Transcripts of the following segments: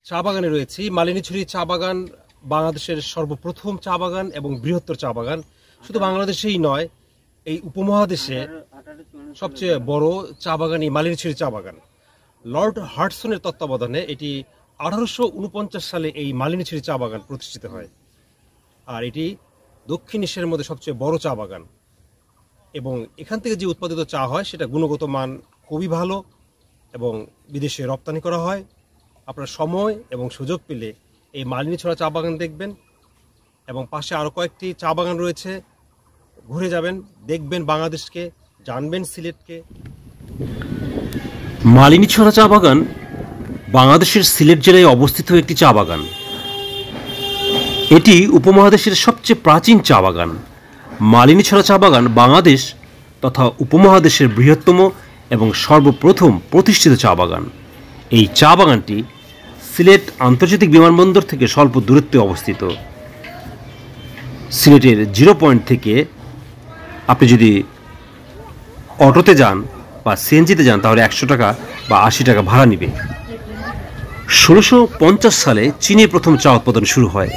চা বাগানে রয়েছি। মালিনীছড়ি চা বাগান বাংলাদেশের সর্বপ্রথম চা বাগান এবং বৃহত্তর চা বাগান। শুধু বাংলাদেশেই নয়, এই উপমহাদেশে সবচেয়ে বড় চা বাগানই মালিনীছড়ি চা বাগান। লর্ড হার্টসনের তত্ত্বাবধানে এটি 1849 সালে এই মালিনীছড়ি চা বাগান প্রতিষ্ঠিত হয়। আর এটি দক্ষিণ এশিয়ার মধ্যে সবচেয়ে বড় চা বাগান এবং এখান থেকে যে উৎপাদিত চা হয় সেটা গুণগত মান খুবই ভালো এবং বিদেশে রপ্তানি করা হয়। আপনার সময় এবং সুযোগ পেলে এই মালিনীছড়া চা বাগান দেখবেন এবং পাশে আরও কয়েকটি চা বাগান রয়েছে, ঘুরে যাবেন, দেখবেন বাংলাদেশকে, জানবেন সিলেটকে। মালিনীছড়া চা বাগান বাংলাদেশের সিলেট জেলায় অবস্থিত একটি চা বাগান। এটি উপমহাদেশের সবচেয়ে প্রাচীন চা বাগান। মালিনীছড়া চা বাগান বাংলাদেশ তথা উপমহাদেশের বৃহত্তম এবং সর্বপ্রথম প্রতিষ্ঠিত চা বাগান। এই চা বাগানটি সিলেট আন্তর্জাতিক বিমানবন্দর থেকে স্বল্প দূরত্বে অবস্থিত। সিলেটের 0 পয়েন্ট থেকে আপনি যদি অটোতে যান বা সিএনজিতে যান তাহলে 100 টাকা বা 80 টাকা ভাড়া নেবে। 1650 সালে চীনে প্রথম চা উৎপাদন শুরু হয়।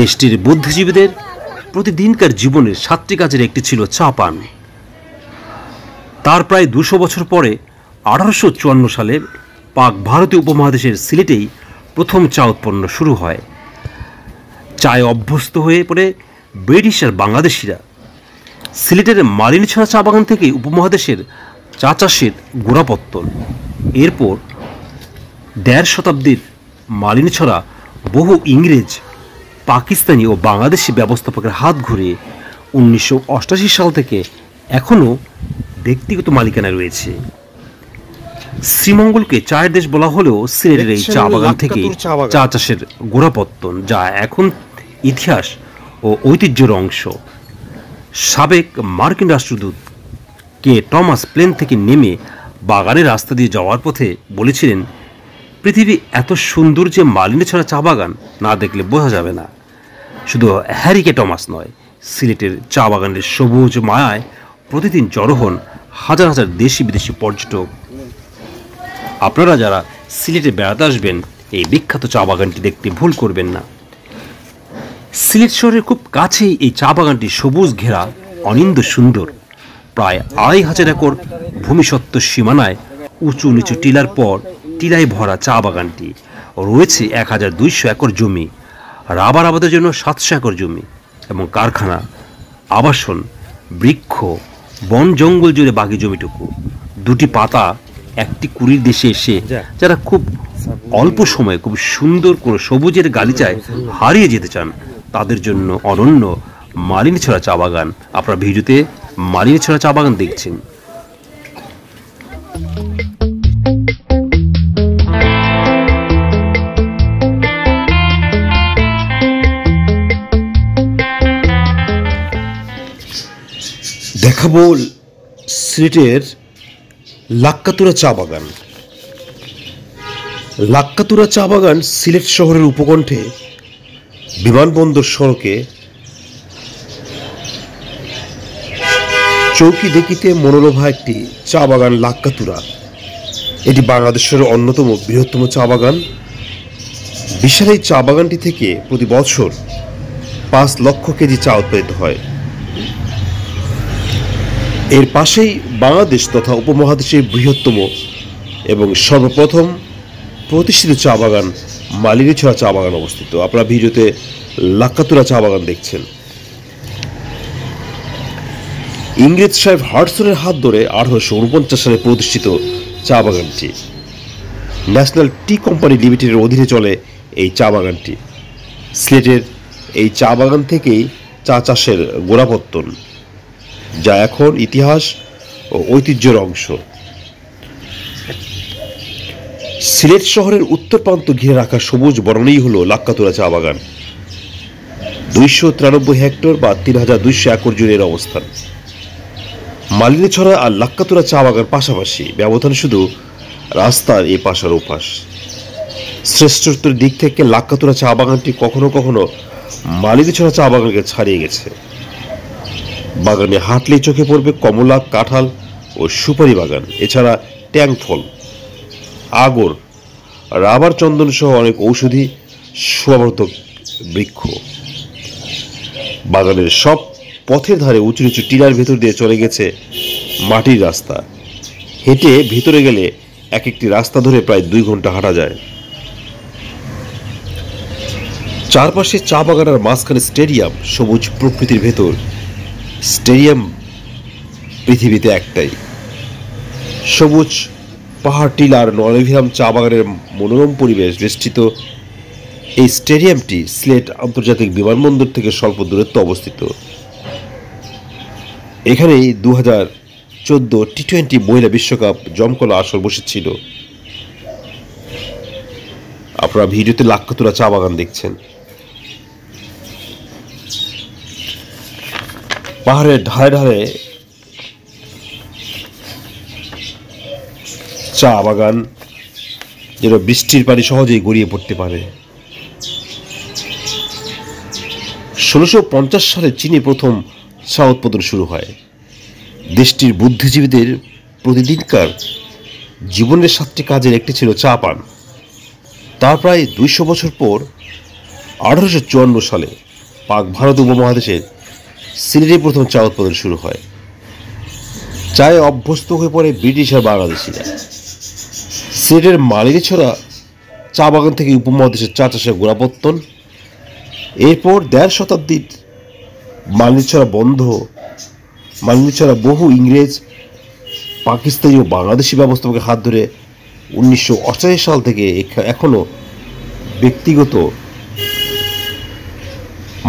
দেশটির বুদ্ধিজীবীদের প্রতিদিনকার জীবনের 7টি কাজের একটি ছিল চা পান। তার প্রায় 200 বছর পরে 1854 সালে পাক ভারতীয় উপমহাদেশের সিলেটেই প্রথম চা উৎপন্ন শুরু হয়। চায়ে অভ্যস্ত হয়ে পড়ে ব্রিটিশ আর বাংলাদেশিরা। সিলেটের মালিনীছড়া চা বাগান থেকে উপমহাদেশের চা চাষের গোড়াপত্তন। এরপর 1.5 শতাব্দীর মালিনীছড়া বহু ইংরেজ, পাকিস্তানি ও বাংলাদেশি ব্যবস্থাপকের হাত ঘুরিয়ে 1988 সাল থেকে এখনও ব্যক্তিগত মালিকানায় রয়েছে। শ্রীমঙ্গলকে চায়ের দেশ বলা হলেও সিলেটের এই চা বাগান থেকে চা চাষের গোড়াপত্তন, যা এখন ইতিহাস ও ঐতিহ্যের অংশ। সাবেক মার্কিন রাষ্ট্রদূত কে টমাস প্লেন থেকে নেমে বাগানের রাস্তা দিয়ে যাওয়ার পথে বলেছিলেন, পৃথিবী এত সুন্দর যে মালিনীছড়া চা বাগান না দেখলে বোঝা যাবে না। শুধু হ্যারি কে টমাস নয়, সিলেটের চা বাগানের সবুজ মায়ায় প্রতিদিন জড়ো হন হাজার হাজার দেশি বিদেশি পর্যটক। আপনারা যারা সিলেটে বেড়াতে আসবেন এই বিখ্যাত চা বাগানটি দেখতে ভুল করবেন না। সিলেট শহরের খুব কাছেই এই চা বাগানটি সবুজ ঘেরা, অনিন্দ্য সুন্দর। প্রায় 2,500 একর ভূমিসত্ত্ব সীমানায় উঁচু নিচু টিলার পর টিলায় ভরা চা বাগানটি। রয়েছে 1200 একর জমি, রাবার আবাদের জন্য 700 একর জমি এবং কারখানা, আবাসন, বৃক্ষ, বন জঙ্গল জুড়ে বাকি জমিটুকু। 2টি পাতা একটি কুড়ির দেশে এসে যারা খুব অল্প সময়ে খুব সুন্দর কোনো সবুজের গালিচায় হারিয়ে যেতে চান তাদের জন্য অনন্য মালিনীছড়া চা বাগান। আপনারা ভিডিওতে মালিনীছড়া চা বাগান দেখছেন। দেখাবো সিলেটের লাক্কাতুরা চা বাগান। লাক্কাতুরা চা বাগান সিলেট শহরের উপকণ্ঠে বিমানবন্দর সড়কে চৌকি দেখিতে মনোলোভা একটি চা বাগান লাক্কাতুরা। এটি বাংলাদেশের অন্যতম বৃহত্তম চা বাগান। বিশাল এই চা বাগানটি থেকে প্রতি বছর 5 লক্ষ কেজি চা উৎপাদিত হয়। এর পাশেই বাংলাদেশ তথা উপমহাদেশের বৃহত্তম এবং সর্বপ্রথম প্রতিষ্ঠিত চা বাগান মালিনীছড়া চা বাগান অবস্থিত। আপনারা ভিডিওতে লাক্কাতুরা চা বাগান দেখছেন। ইংরেজ সাহেব হার্টসনের হাত ধরে 1849 সালে প্রতিষ্ঠিত চা বাগানটি। ন্যাশনাল টি কোম্পানি লিমিটেডের অধীনে চলে এই চা বাগানটি। সিলেটের এই চা বাগান থেকেই চা চাষের গোড়াপত্তন, যা এখন ইতিহাস ও ঐতিহ্যের অংশ। সিলেট শহরের উত্তর প্রান্ত ঘিরে রাখা সবুজ বরণেই হল লাক্কাতুরা চা বাগান। 293 হেক্টর বা 3200 একর জুড়ে এর অবস্থান। মালিনীছড়া আর লাক্কাতুরা চা বাগান পাশাপাশি, ব্যবধান শুধু রাস্তার এ পাশ আর ও পাশ। শ্রেষ্ঠত্বের দিক থেকে লাক্কাতুরা চা বাগানটি কখনো কখনো মালিনীছড়া চা বাগানকে ছাড়িয়ে গেছে। বাগানে হাঁটলেই চোখে পড়বে কমলা, কাঁঠাল ও সুপারি বাগান, এছাড়া ট্যাং ফল, আগর, রাবার, চন্দন সহ অনেক ঔষধি শোভাবর্ধক বৃক্ষ। বাগানের সব পথের ধারে উঁচু নিচু টিলার ভেতর দিয়ে চলে গেছে মাটির রাস্তা। হেঁটে ভেতরে গেলে এক একটি রাস্তা ধরে প্রায় 2 ঘন্টা হাঁটা যায়। চারপাশে চা বাগান আর মাঝখানে স্টেডিয়াম, সবুজ প্রকৃতির ভেতর। স্টেডিয়াম পৃথিবীতে একটাই। সবুজ পাহাড়, টিলার, নরভিরাম চা বাগানের মনোরম পরিবেশ বেষ্টিত এই স্টেডিয়ামটি সিলেট আন্তর্জাতিক বিমানবন্দর থেকে স্বল্প দূরত্বে অবস্থিত। এখানেই 2014 টি-20 মহিলা বিশ্বকাপ জমকলা আসর বসেছিল। আপনারা ভিডিওতে লাক্ষাতুরা চা বাগান দেখছেন। পাহাড়ের ঢালে ঢালে চা বাগান, যেন বৃষ্টির পানি সহজেই গড়িয়ে পড়তে পারে। 1650 সালে চীনে প্রথম চা উৎপাদন শুরু হয়। দেশটির বুদ্ধিজীবীদের প্রতিদিনকার জীবনের 7টি কাজের একটি ছিল চা পান। তার প্রায় 200 বছর পর 1854 সালে পাক ভারত উপমহাদেশের সিলেটে প্রথম চা উৎপাদন শুরু হয়। চায়ে অভ্যস্ত হয়ে পড়ে ব্রিটিশ আর বাংলাদেশিরা। সিলেটের মালিনীছড়া চা বাগান থেকে উপমহাদেশের চা চাষের গোড়াপত্তন। এরপর 1.5 শতাব্দীর মালিনীছড়া বহু ইংরেজ, পাকিস্তানি ও বাংলাদেশি ব্যবস্থাপকের হাত ধরে 1988 সাল থেকে এখনো ব্যক্তিগত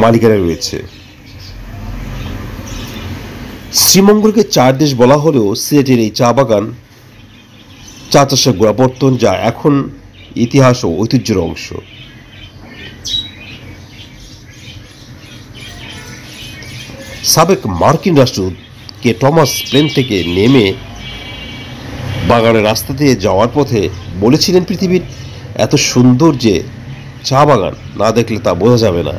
মালিকানা রয়েছে। শ্রীমঙ্গলকে চার দেশ বলা হলেও সিলেটের এই চা বাগান চা চাষের গোড়াপত্তন, যা এখন ইতিহাস ও ঐতিহ্যের অংশ। সাবেক মার্কিন রাষ্ট্রদূত কে টমাস প্লেন থেকে নেমে বাগানের রাস্তা দিয়ে যাওয়ার পথে বলেছিলেন, পৃথিবীর এত সুন্দর যে চা বাগান না দেখলে তা বোঝা যাবে না।